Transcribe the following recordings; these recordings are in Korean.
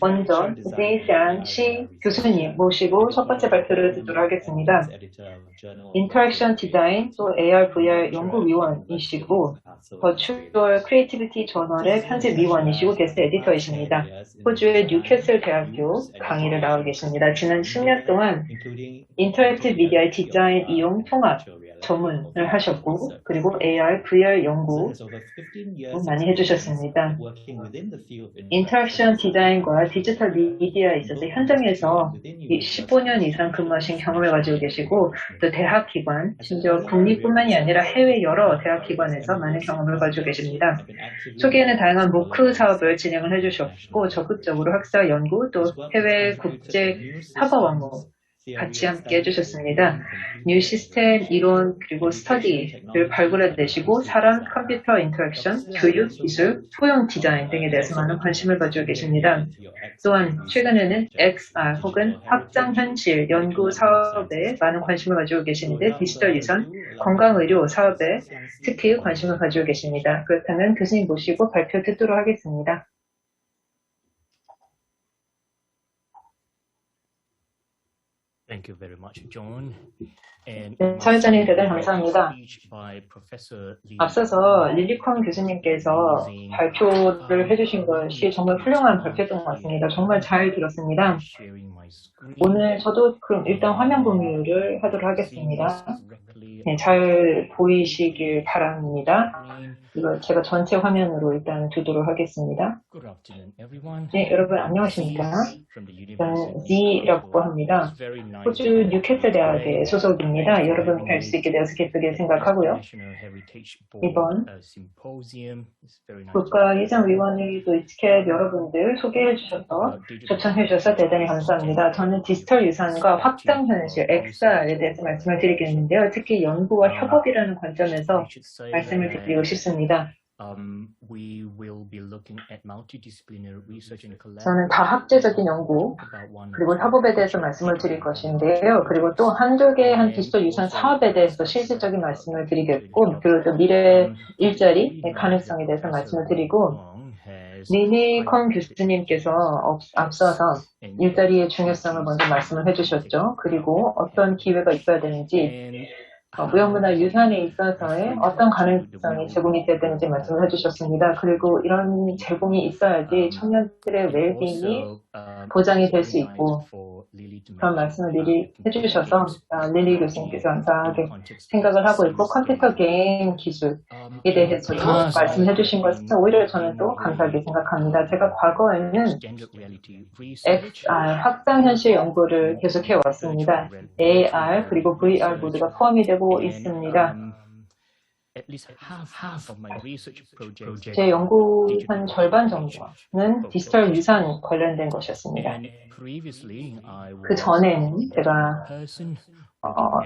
먼저 리샹시 교수님 모시고 첫 번째 발표를 듣도록 하겠습니다. 인터랙션 디자인 또 AR, VR 연구위원이시고 버추얼 크리에이티비티 저널의 편집위원이시고 게스트 에디터이십니다. 호주의 뉴캐슬 대학교 강의를 나오고 계십니다. 지난 10년 동안 인터랙티브 미디어의 디자인 이용 통합 전문을 하셨고 그리고 AR, VR 연구 많이 해주셨습니다. 인터랙션 디자인과 디지털 미디어에 있어서 현장에서 15년 이상 근무하신 경험을 가지고 계시고 또 대학기관, 심지어 국립뿐만이 아니라 해외 여러 대학기관에서 많은 경험을 가지고 계십니다. 초기에는 다양한 모크 사업을 진행을 해주셨고 적극적으로 학사 연구 또 해외 국제 협업 업무 같이 함께 해주셨습니다. 뉴 시스템 이론 그리고 스터디를 발굴해내시고 사람 컴퓨터 인터랙션, 교육 기술, 소형 디자인 등에 대해서 많은 관심을 가지고 계십니다. 또한 최근에는 XR 혹은 확장현실 연구 사업에 많은 관심을 가지고 계시는데 디지털 유산, 건강의료 사업에 특히 관심을 가지고 계십니다. 그렇다면 교수님 모시고 발표 듣도록 하겠습니다. Thank you very much, John. 네, 사회자님 대단히 감사합니다. 앞서서 릴리콘 교수님께서 발표를 해주신 것이 정말 훌륭한 발표였던 것 같습니다. 정말 잘 들었습니다. 오늘 저도 그럼 일단 화면 공유를 하도록 하겠습니다. 네, 잘 보이시길 바랍니다. 이거 제가 전체 화면으로 일단 두도록 하겠습니다. 네, 여러분 안녕하십니까? 저는 Z라고 합니다. 호주 뉴캐슬 대학의 소속입니다. 여러분 뵐 수 있게 되어서 기쁘게 생각하고요. 이번 국가이장위원회 또 이티켓 여러분들 소개해 주셔서 초청해 주셔서 대단히 감사합니다. 저는 디지털 유산과 확장현실 XR에 대해서 말씀을 드리겠는데요. 특히 연구와 협업이라는 관점에서 말씀을 드리고 싶습니다. 저는 다학제적인 연구 그리고 협업에 대해서 말씀을 드릴 것인데요. 그리고 또 한두 개의 한 디지털 유산 사업에 대해서 실질적인 말씀을 드리겠고 그리고 또 미래 일자리 가능성에 대해서 말씀을 드리고 릴리콘 교수님께서 앞서서 일자리의 중요성을 먼저 말씀을 해주셨죠. 그리고 어떤 기회가 있어야 되는지 무형문화 유산에 있어서의 어떤 가능성이 제공이 돼야 되는지 말씀을 해주셨습니다. 그리고 이런 제공이 있어야지 청년들의 웰빙이 보장이 될 수 있고 그런 말씀을 미리 해주셔서 릴리 교수님께서 감사하게 생각을 하고 있고 컴퓨터 게임 기술에 대해서도 말씀을 해주신 것은 오히려 저는 또 감사하게 생각합니다. 제가 과거에는 XR 확장현실 연구를 계속해 왔습니다. AR 그리고 VR 모두가 포함이 되고 있습니다. 제 연구 한 절반 정도는 디지털 유산 관련된 것이었습니다. 그 전에는 제가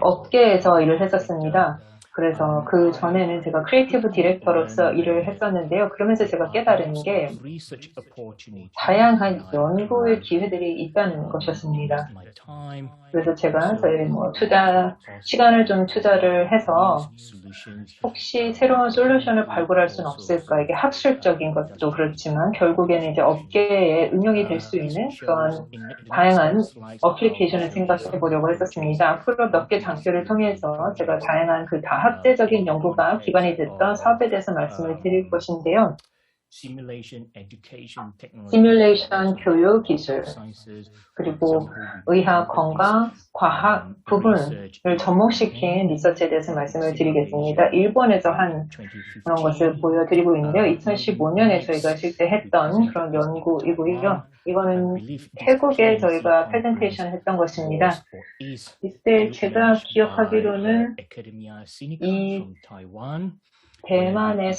업계에서 일을 했었습니다. 그래서 그 전에는 제가 크리에이티브 디렉터로서 일을 했었는데요. 그러면서 제가 깨달은 게 다양한 연구의 기회들이 있다는 것이었습니다. 그래서 제가 저희 시간을 좀 투자를 해서 혹시 새로운 솔루션을 발굴할 수는 없을까? 이게 학술적인 것도 그렇지만 결국에는 이제 업계에 응용이 될 수 있는 그런 다양한 어플리케이션을 생각해 보려고 했었습니다. 앞으로 몇 개 장표를 통해서 제가 다양한 그 다학제적인 연구가 기반이 됐던 사업에 대해서 말씀을 드릴 것인데요. 시뮬레이션 교육 기술 그리고 의학, 건강, 과학 부분을 접목시킨 리서치에 대해서 말씀을 드리겠습니다. 일본에서 한 그런 것을 보여드리고 있는데요. 2015년에 저희가 실제 했던 그런 연구이고요. 이거는 태국에 저희가 프레젠테이션 했던 것입니다. 이때 제가 기억하기로는 이 대만의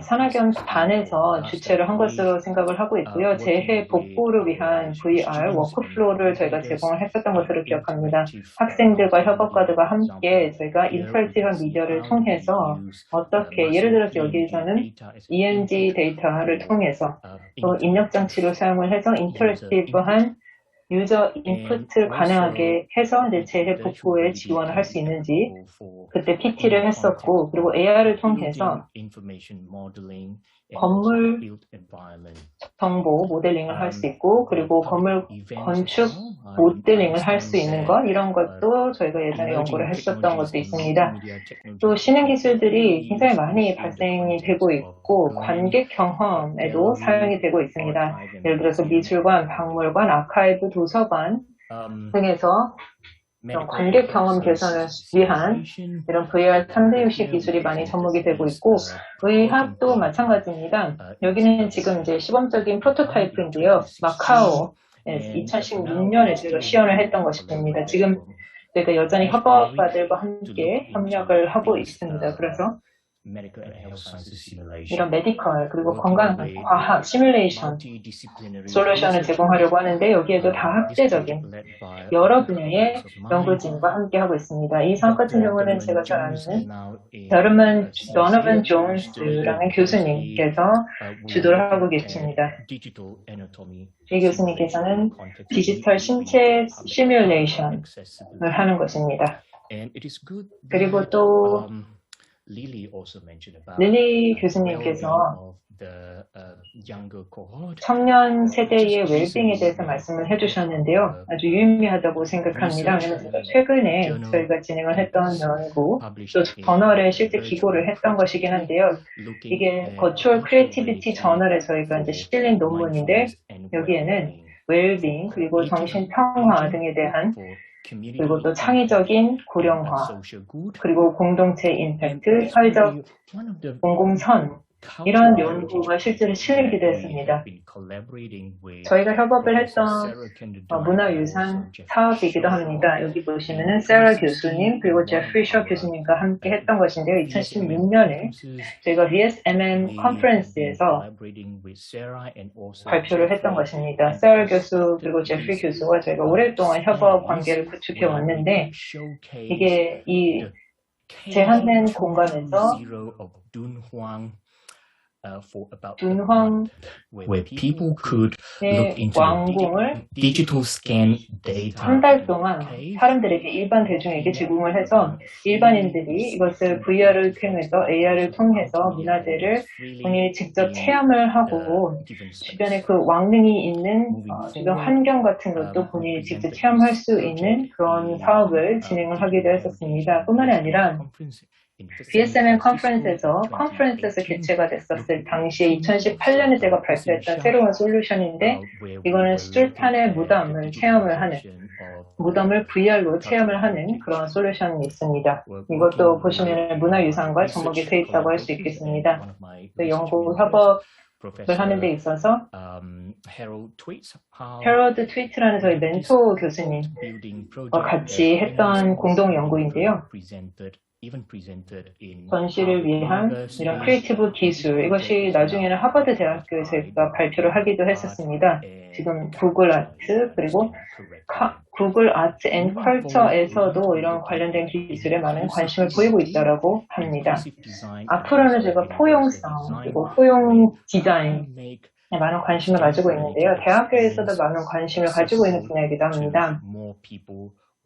산학연단에서 주최를 한 것으로 생각을 하고 있고요. 재해 복구를 위한 VR 워크플로우를 저희가 제공을 했었던 것으로 기억합니다. 학생들과 협업가들과 함께 저희가 인터랙티브한 미디어를 통해서 어떻게 예를 들어서 여기에서는 EMG 데이터를 통해서 또 입력장치를 사용을 해서 인터랙티브한 유저 인풋을 가능하게 해서 이제 재해 복구에 지원을 할 수 있는지 그때 PT를 했었고, 그리고 AR을 통해서 건물 정보 모델링을 할 수 있고, 그리고 건물 건축 모델링을 할 수 있는 것, 이런 것도 저희가 예전에 연구를 했었던 것도 있습니다. 또 신흥 기술들이 굉장히 많이 발생이 되고 있고, 관객 경험에도 사용이 되고 있습니다. 예를 들어서 미술관, 박물관, 아카이브, 도서관 등에서 이런 관객 경험 개선을 위한 이런 VR 3D 육식 기술이 많이 접목이 되고 있고, 의학도 마찬가지입니다. 여기는 지금 이제 시범적인 프로토타이프인데요. 마카오 2016년에 저희가 시연을 했던 것입니다. 지금 저희가 여전히 협업가들과 함께 협력을 하고 있습니다. 그래서 이런 메디컬 그리고 건강 과학 시뮬레이션 솔루션을 제공하려고 하는데, 여기에도 다학제적인 여러 분야의 연구진과 함께 하고 있습니다. 이 사업 같은 경우는 제가 잘 아는 도너반 존스라는 교수님께서 주도를 하고 계십니다. 이 교수님께서는 디지털 신체 시뮬레이션을 하는 것입니다. 그리고 또 릴리 교수님께서 청년 세대의 웰빙에 대해서 말씀을 해주셨는데요. 아주 유의미하다고 생각합니다. 왜냐하면 최근에 저희가 진행을 했던 연구, 또 저널에 실제 기고를 했던 것이긴 한데요. 이게 버추얼 크리에이티비티 저널에 저희가 이제 실린 논문인데, 여기에는 웰빙 그리고 정신 평화 등에 대한, 그리고 또 창의적인 고령화, 그리고 공동체 임팩트, 사회적 공공선, 이런 연구가 실제로 실리기도 했습니다. 저희가 협업을 했던 문화유산 사업이기도 합니다. 여기 보시면은 세라 교수님 그리고 제프리 셔 교수님과 함께 했던 것인데요. 2016년에 저희가 VSMM 컨퍼런스에서 발표를 했던 것입니다. 세라 교수 그리고 제프리 교수와 저희가 오랫동안 협업 관계를 구축해 왔는데, 이게 이 제한된 공간에서 둔황 where people could look into 왕궁을 digital scan data. 한 달 동안 사람들에게, 일반 대중에게 제공을 해서 일반인들이 이것을 VR을 통해서, AR을 통해서 문화재를 본인이 직접 체험을 하고, 주변에 그 왕릉이 있는 주변 환경 같은 것도 본인이 직접 체험할 수 있는 그런 사업을 진행을 하기도 했었습니다. 뿐만이 아니라 VSMM 컨퍼런스에서 개최가 됐었을 당시에 2018년에 제가 발표했던 새로운 솔루션인데, 이거는 술탄의 무덤을 체험을 하는, 무덤을 VR로 체험을 하는 그런 솔루션이 있습니다. 이것도 보시면 문화유산과 접목이 되어 있다고 할 수 있겠습니다. 연구 협업을 하는 데 있어서 헤럴드 트위트라는 저희 멘토 교수님과 같이 했던 공동 연구인데요. 전시를 위한 이런 크리에이티브 기술, 이것이 나중에는 하버드 대학교에서 저희가 발표를 하기도 했었습니다. 지금 구글 아트 그리고 구글 아트 앤 컬처에서도 이런 관련된 기술에 많은 관심을 보이고 있다고 합니다. 앞으로는 제가 포용성 그리고 포용 디자인에 많은 관심을 가지고 있는데요. 대학교에서도 많은 관심을 가지고 있는 분야이기도 합니다.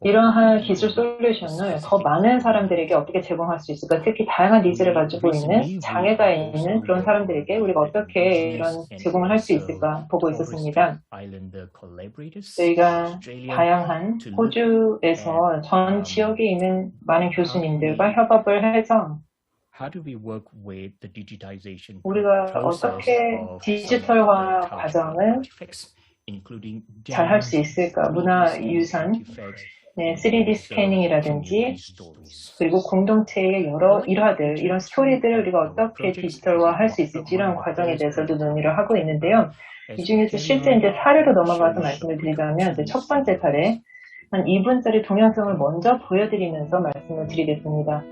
이러한 기술 솔루션을 더 많은 사람들에게 어떻게 제공할 수 있을까? 특히 다양한 니즈를 가지고 있는, 장애가 있는 그런 사람들에게 우리가 어떻게 이런 제공을 할 수 있을까 보고 있었습니다. 저희가 다양한 호주에서 전 지역에 있는 많은 교수님들과 협업을 해서 우리가 어떻게 디지털화 과정을 잘 할 수 있을까? 문화유산 3D 스캐닝이라든지, 그리고 공동체의 여러 일화들, 이런 스토리들을 우리가 어떻게 디지털화 할 수 있을지, 이런 과정에 대해서도 논의를 하고 있는데요. 이 중에서 실제 이제 사례로 넘어가서 말씀을 드리자면, 이제 첫 번째 사례, 한 2분짜리 동영상을 먼저 보여드리면서 말씀을 드리겠습니다.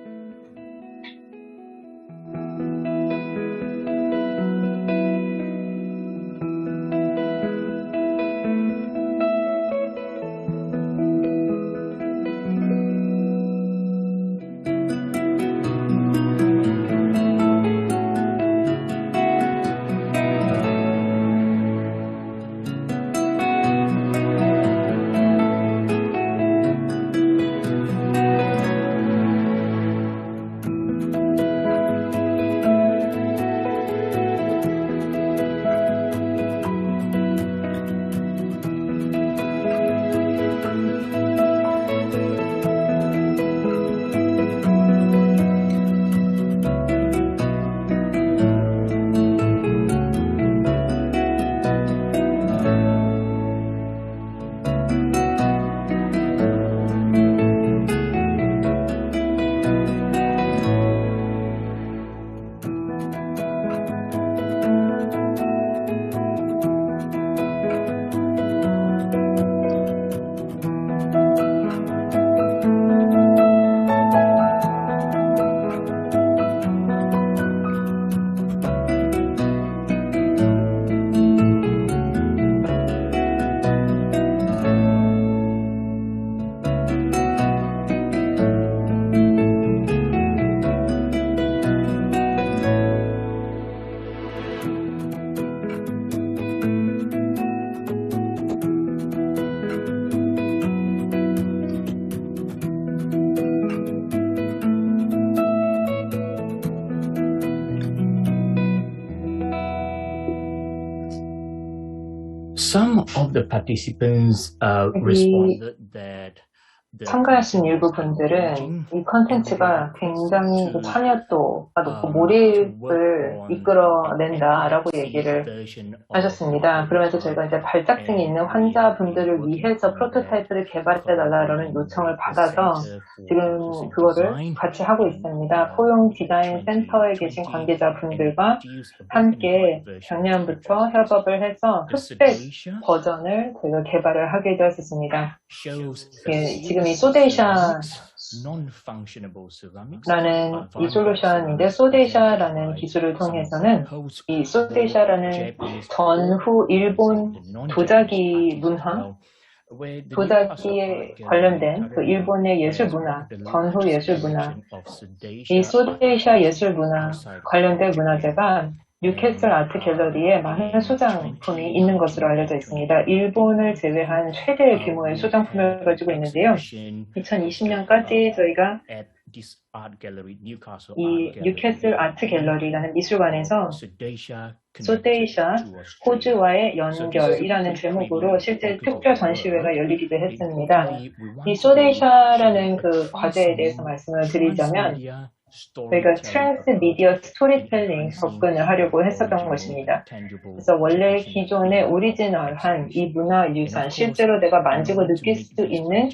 Some of the participants responded that 참가하신 일부 분들은 이 컨텐츠가 굉장히 참여도가 높고 몰입을 이끌어낸다라고 얘기를 하셨습니다. 그러면서 저희가 이제 발작증이 있는 환자분들을 위해서 프로토타입을 개발해달라는 요청을 받아서 지금 그거를 같이 하고 있습니다. 포용 디자인 센터에 계신 관계자분들과 함께 작년부터 협업을 해서 흑백 버전을 저희가 개발을 하게 되었습니다. 예, 지금 이 소데이샤라는 이 솔루션인데 소데이샤라는 기술을 통해서는 이 소데이샤라는 전후 일본 도자기 문화 도자기에 관련된 그 일본의 예술 문화, 전후 예술 문화, 이 소데이샤 예술 문화 관련된 문화재가 뉴캐슬 아트 갤러리에 많은 소장품이 있는 것으로 알려져 있습니다. 일본을 제외한 최대 규모의 소장품을 가지고 있는데요. 2020년까지 저희가 이 뉴캐슬 아트 갤러리라는 미술관에서 소데이샤 호주와의 연결이라는 제목으로 실제 특별 전시회가 열리기도 했습니다. 이 소데이샤라는 그 과제에 대해서 말씀을 드리자면 저희가 트랜스미디어 스토리텔링 접근을 하려고 했었던 것입니다. 그래서 원래 기존의 오리지널한 이 문화유산, 실제로 내가 만지고 느낄 수 있는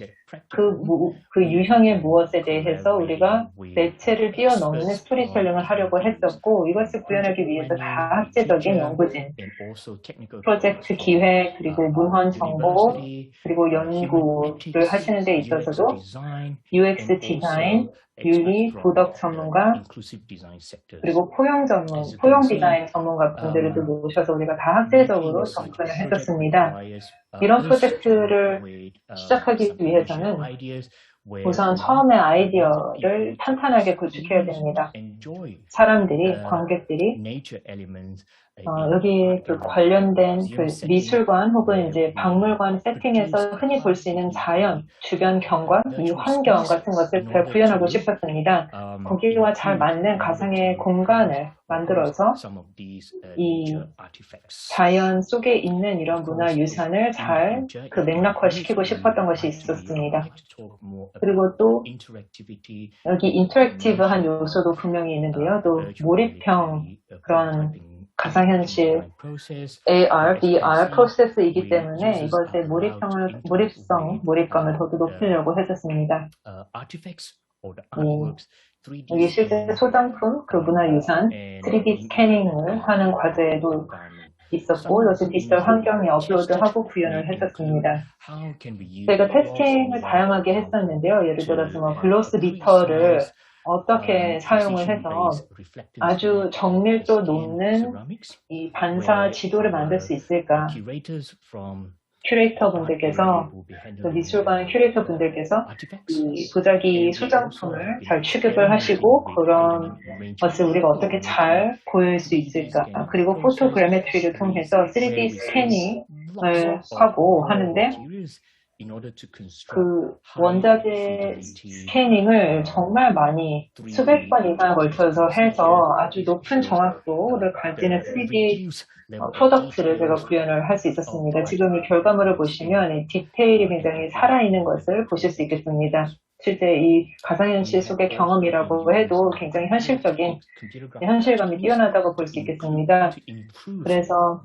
그 유형의 무엇에 대해서 우리가 매체를 뛰어넘는 스토리텔링을 하려고 했었고, 이것을 구현하기 위해서 다학제적인 연구진, 프로젝트 기획, 그리고 문헌 정보, 그리고 연구를 하시는 데 있어서도 UX 디자인, 윤리, 도덕 전문가, 그리고 포용 디자인 전문가 분들을 모셔서 우리가 다학제적으로 접근을 했었습니다. 이런 프로젝트를 시작하기 위해서는 우선 처음에 아이디어를 탄탄하게 구축해야 됩니다. 사람들이, 관객들이 여기 그 관련된 그 미술관 혹은 이제 박물관 세팅에서 흔히 볼 수 있는 자연, 주변 경관, 이 환경 같은 것을 잘 구현하고 싶었습니다. 거기와 잘 맞는 가상의 공간을 만들어서 이 자연 속에 있는 이런 문화유산을 잘 그 맥락화시키고 싶었던 것이 있었습니다. 그리고 또 여기 인터랙티브한 요소도 분명히 있는데요. 또 몰입형 그런 가상현실, AR, VR 프로세스이기 때문에 이것의 몰입감을 더욱 높이려고 했었습니다. 여기 실제 소장품, 그 문화유산, 3D 스캐닝을 하는 과제도 있었고, 이것을 디지털 환경에 업로드하고 구현을 했었습니다. 저희가 테스팅을 다양하게 했었는데요. 예를 들어서 글로스 미터를 어떻게 사용을 해서 아주 정밀도 높는 이 반사 지도를 만들 수 있을까? 큐레이터 분들께서, 미술관 큐레이터 분들께서 이 도자기 소장품을 잘 취급을 하시고 그런 것을 우리가 어떻게 잘 보일 수 있을까? 그리고 포토그래메트리를 통해서 3D 스캐닝을 하고 하는데 그 원자재 스캐닝을 정말 많이 수백 번 이상 걸쳐서 해서 아주 높은 정확도를 가지는 3D 프로덕트를 제가 구현을 할 수 있었습니다. 지금 이 결과물을 보시면 이 디테일이 굉장히 살아있는 것을 보실 수 있겠습니다. 실제 이 가상현실 속의 경험이라고 해도 굉장히 현실감이 뛰어나다고 볼 수 있겠습니다. 그래서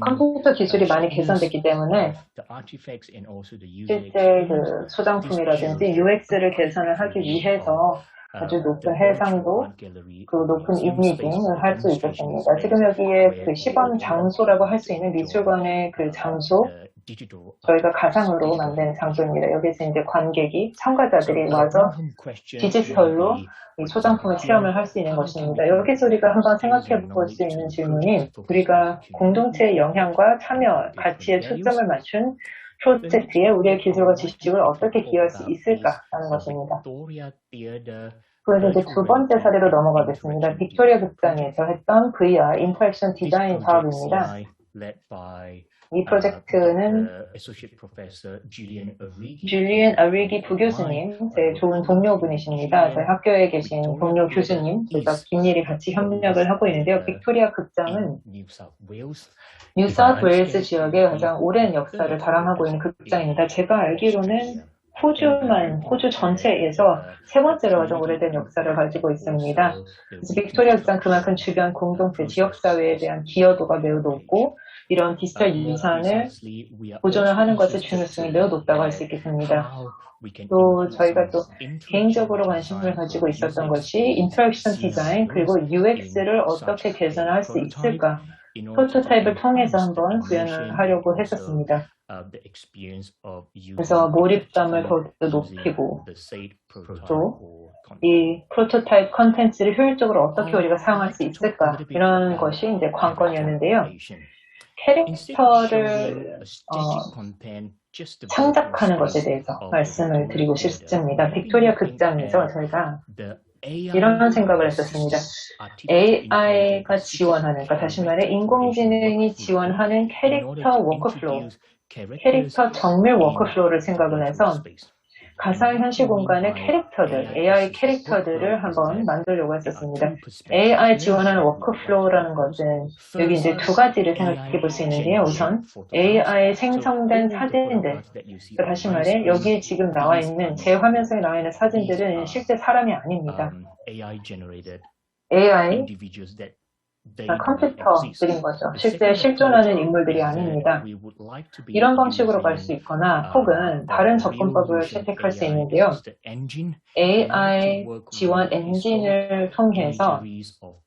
컴퓨터 기술이 많이 개선됐기 때문에 실제 그 소장품이라든지 UX를 개선을 하기 위해서 아주 높은 해상도, 그 높은 이미징을 할 수 있었습니다. 지금 여기에 그 시범 장소라고 할 수 있는 미술관의 그 장소, 저희가 가상으로 만든 장소입니다. 여기서 이제 관객이, 참가자들이 와서 디지털로 이 소장품을 체험을 할 수 있는 것입니다. 여기서 우리가 한번 생각해 볼 수 있는 질문이 우리가 공동체의 영향과 참여, 가치에 초점을 맞춘 프로젝트에 우리의 기술과 지식을 어떻게 기여할 수 있을까라는 것입니다. 그래서 이제 두 번째 사례로 넘어가겠습니다. 빅토리아 극장에서 했던 VR 인터랙션 디자인 사업입니다. 이 프로젝트는 줄리안 어리기 부교수님, 제 좋은 동료분이십니다. 저희 학교에 계신 동료 교수님, 저희가 긴밀히 같이 협력을 하고 있는데요. 빅토리아 극장은 뉴사우스웨일스 지역의 가장 오랜 역사를 자랑하고 있는 극장입니다. 제가 알기로는 호주 전체에서 세 번째로 가장 오래된 역사를 가지고 있습니다. 그래서 빅토리아 극장 그만큼 주변 공동체, 지역사회에 대한 기여도가 매우 높고 이런 디지털 유산을 보존을 하는 것의 중요성이 매우 높다고 할 수 있겠습니다. 또 저희가 또 개인적으로 관심을 가지고 있었던 것이 인터랙션 디자인 그리고 UX를 어떻게 개선할 수 있을까 프로토타입을 통해서 한번 구현을 하려고 했었습니다. 그래서 몰입감을 더 높이고 또 이 프로토타입 컨텐츠를 효율적으로 어떻게 우리가 사용할 수 있을까 이런 것이 이제 관건이었는데요. 캐릭터를 창작하는 것에 대해서 말씀을 드리고 싶습니다. 빅토리아 극장에서 저희가 이런 생각을 했었습니다. AI가 지원하는, 그러니까 다시 말해 인공지능이 지원하는 캐릭터 워크플로우, 캐릭터 정밀 워크플로우를 생각을 해서 가상현실 공간의 캐릭터들, AI 캐릭터들을 한번 만들려고 했었습니다. AI 지원하는 워크플로우라는 것은 여기 이제 두 가지를 생각해 볼 수 있는데요. 우선 AI 생성된 사진들, 그러니까 다시 말해 여기 지금 나와 있는 제 화면상에 나와 있는 사진들은 실제 사람이 아닙니다. AI 컴퓨터들인 거죠. 실제 실존하는 인물들이 아닙니다. 이런 방식으로 갈 수 있거나 혹은 다른 접근법을 채택할 수 있는데요. AI 지원 엔진을 통해서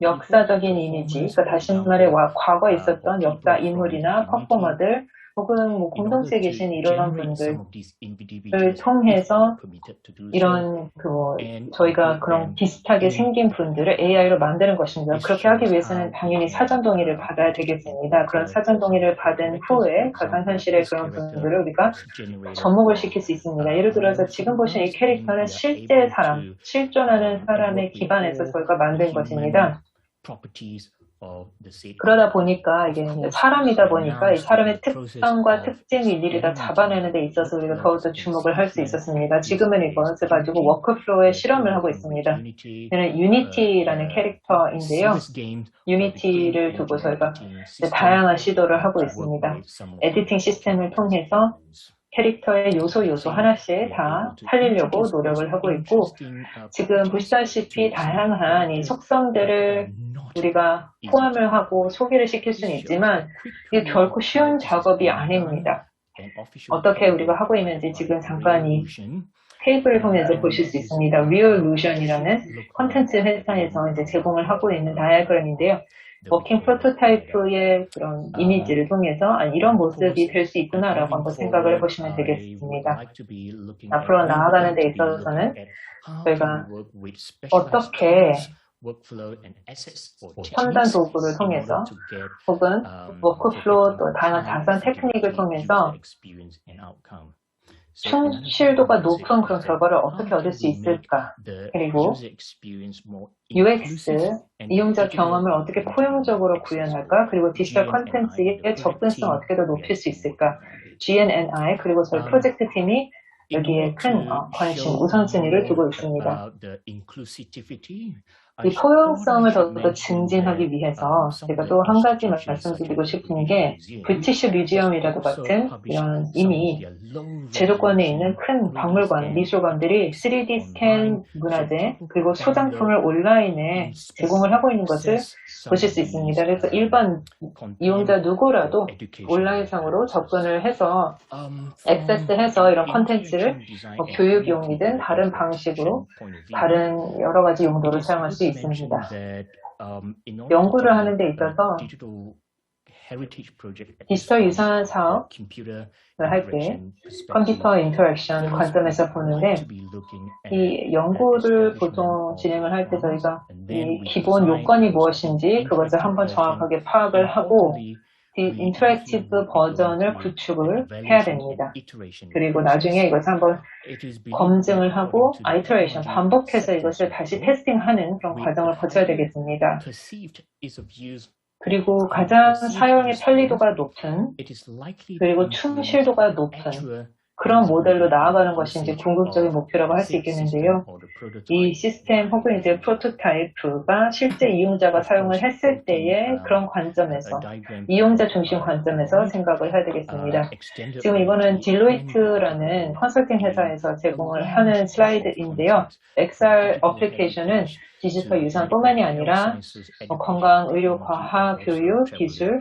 역사적인 이미지, 그러니까 다시 말해 과거에 있었던 역사 인물이나 퍼포머들 혹은 뭐 공동체에 계신 이런 분들을 통해서 이런 저희가 그런 비슷하게 생긴 분들을 AI로 만드는 것입니다. 그렇게 하기 위해서는 당연히 사전 동의를 받아야 되겠습니다. 그런 사전 동의를 받은 후에 가상현실의 그런 분들을 우리가 접목을 시킬 수 있습니다. 예를 들어서 지금 보신 이 캐릭터는 실제 사람, 실존하는 사람에 기반해서 저희가 만든 것입니다. 그러다 보니까 이게 사람이다 보니까 이 사람의 특성과 특징을 일일이 다 잡아내는 데 있어서 우리가 더욱더 주목을 할 수 있었습니다. 지금은 이것을 가지고 워크플로우에 실험을 하고 있습니다. 얘는 유니티라는 캐릭터인데요. 유니티를 두고 저희가 다양한 시도를 하고 있습니다. 에디팅 시스템을 통해서 캐릭터의 요소 하나씩 다 살리려고 노력을 하고 있고 지금 보시다시피 다양한 이 속성들을 우리가 포함을 하고 소개를 시킬 수는 있지만 이게 결코 쉬운 작업이 아닙니다. 어떻게 우리가 하고 있는지 지금 잠깐 이 테이블을 보면서 보실 수 있습니다. 리얼루션이라는 콘텐츠 회사에서 이제 제공을 하고 있는 다이어그램인데요. 워킹 프로토타이프의 그런 이미지를 통해서 이런 모습이 될 수 있구나라고 한번 생각을 해보시면 되겠습니다. 앞으로 나아가는 데 있어서는 저희가 어떻게 첨단 도구를 통해서 혹은 워크플로우 또 다양한 자산 테크닉을 통해서 충실도가 높은 그런 결과를 어떻게 얻을 수 있을까? 그리고 UX, 이용자 경험을 어떻게 포용적으로 구현할까? 그리고 디지털 콘텐츠의 접근성 어떻게 더 높일 수 있을까? GNNI, 그리고 저희 프로젝트 팀이 여기에 큰 관심, 우선순위를 두고 있습니다. 이 포용성을 더욱더 증진하기 위해서 제가 또 한 가지 말씀드리고 싶은 게 브리티시 뮤지엄이라도 같은 이런 이미 제도권에 있는 큰 박물관, 미술관들이 3D 스캔 문화재 그리고 소장품을 온라인에 제공을 하고 있는 것을 보실 수 있습니다. 그래서 일반 이용자 누구라도 온라인상으로 접근을 해서 액세스해서 이런 콘텐츠를 교육용이든 다른 방식으로 다른 여러 가지 용도로 사용할 수 있습니다. 연구를 하는 데 있어서 디지털 유산 사업을 할 때 컴퓨터 인터랙션 관점에서 보는데 이 연구를 보통 진행을 할 때 저희가 이 기본 요건이 무엇인지 그것을 한번 정확하게 파악을 하고 인터랙티브 버전을 구축을 해야 됩니다. 그리고 나중에 이것을 한번 검증을 하고 아이터레이션, 반복해서 이것을 다시 테스팅하는 그런 과정을 거쳐야 되겠습니다. 그리고 가장 사용의 편리도가 높은 그리고 충실도가 높은 그런 모델로 나아가는 것이 이제 궁극적인 목표라고 할 수 있겠는데요. 이 시스템 혹은 이제 프로토타입가 실제 이용자가 사용을 했을 때의 그런 관점에서 이용자 중심 관점에서 생각을 해야 되겠습니다. 지금 이거는 딜로이트라는 컨설팅 회사에서 제공을 하는 슬라이드인데요. XR 어플리케이션은 디지털 유산뿐만이 아니라 건강, 의료, 과학, 교육, 기술,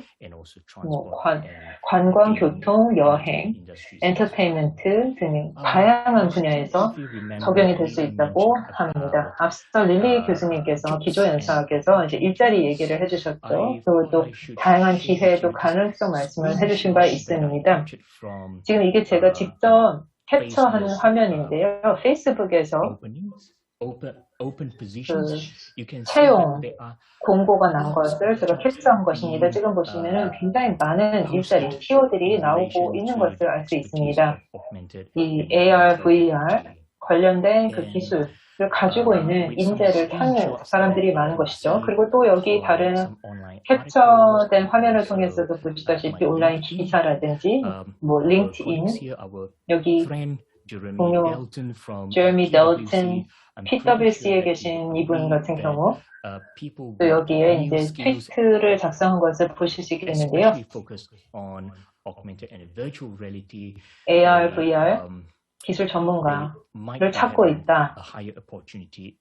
관광, 교통, 여행, 엔터테인먼트 등 다양한 분야에서 적용이 될 수 있다고 합니다. 앞서 릴리 교수님께서 기조연사학에서 이제 일자리 얘기를 해주셨죠. 그리고 또 다양한 기회도 가능성 말씀을 해주신 바 있습니다. 지금 이게 제가 직접 캡처하는 화면인데요. 페이스북에서 채용 공고가 난 것을 제가 캡처한 것입니다. 지금 보시면은 굉장히 많은 일자리, 키워드들이 나오고 있는 것을 알 수 있습니다. 이 AR, VR 관련된 그 기술을 가지고 있는 인재를 찾는 사람들이 많은 것이죠. 그리고 또 여기 다른 캡처된 화면을 통해서도 보시다시피 온라인 기사라든지 뭐 링크드인, 여기 동료 제레미 델튼, PwC에 계신 이분 같은 경우 또 여기에 이제 트위트를 작성한 것을 보실 수 있겠는데요. AR, VR 기술 전문가를 찾고 있다.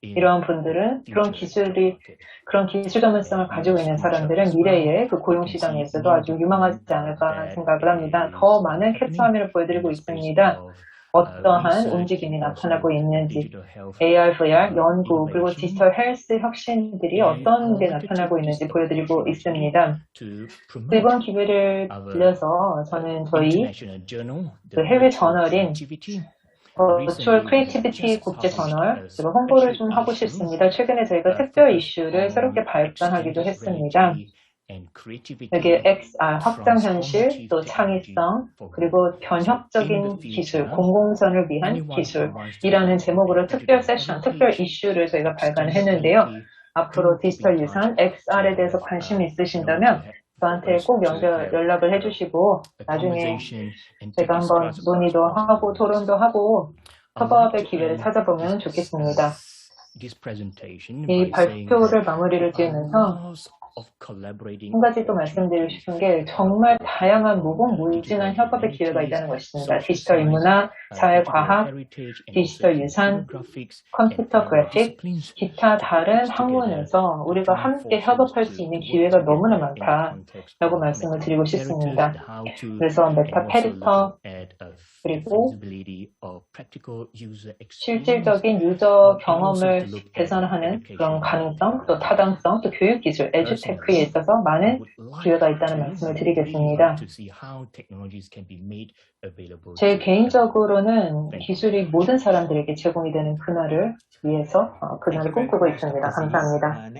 이러한 분들은 그런 기술 전문성을 가지고 있는 사람들은 미래의 그 고용 시장에서도 아주 유망하지 않을까 생각을 합니다. 더 많은 캡처 화면을 보여드리고 있습니다. 어떠한 움직임이 나타나고 있는지, AR, VR 연구, 그리고 디지털 헬스 혁신들이 어떤 게 나타나고 있는지 보여드리고 있습니다. 이번 기회를 빌려서 저는 저희 해외 저널인 버추얼 크리에이티비티 국제 저널 제가 홍보를 좀 하고 싶습니다. 최근에 저희가 특별 이슈를 새롭게 발간하기도 했습니다. 여기 XR, 확장현실, 또 창의성, 그리고 변혁적인 기술, 공공선을 위한 기술이라는 제목으로 특별 세션, 특별 이슈를 저희가 발간했는데요. 앞으로 디지털 유산, XR에 대해서 관심이 있으신다면 저한테 꼭 연락을 해주시고 나중에 제가 한번 논의도 하고 토론도 하고 협업의 기회를 찾아보면 좋겠습니다. 이 발표를 마무리를 지으면서 한 가지 또 말씀드리고 싶은 게 정말 다양한 무궁무진한 협업의 기회가 있다는 것입니다. 디지털 인문화, 사회과학, 디지털 유산, 컴퓨터 그래픽, 기타 다른 학문에서 우리가 함께 협업할 수 있는 기회가 너무나 많다라고 말씀을 드리고 싶습니다. 그래서 메타 페리터 그리고 실질적인 유저 경험을 개선하는 그런 가능성, 또 타당성, 또 교육기술, 에듀테크에 있어서 많은 기회가 있다는 말씀을 드리겠습니다. 제 개인적으로는 기술이 모든 사람들에게 제공이 되는 그날을 위해서 그날을 꿈꾸고 있습니다. 감사합니다.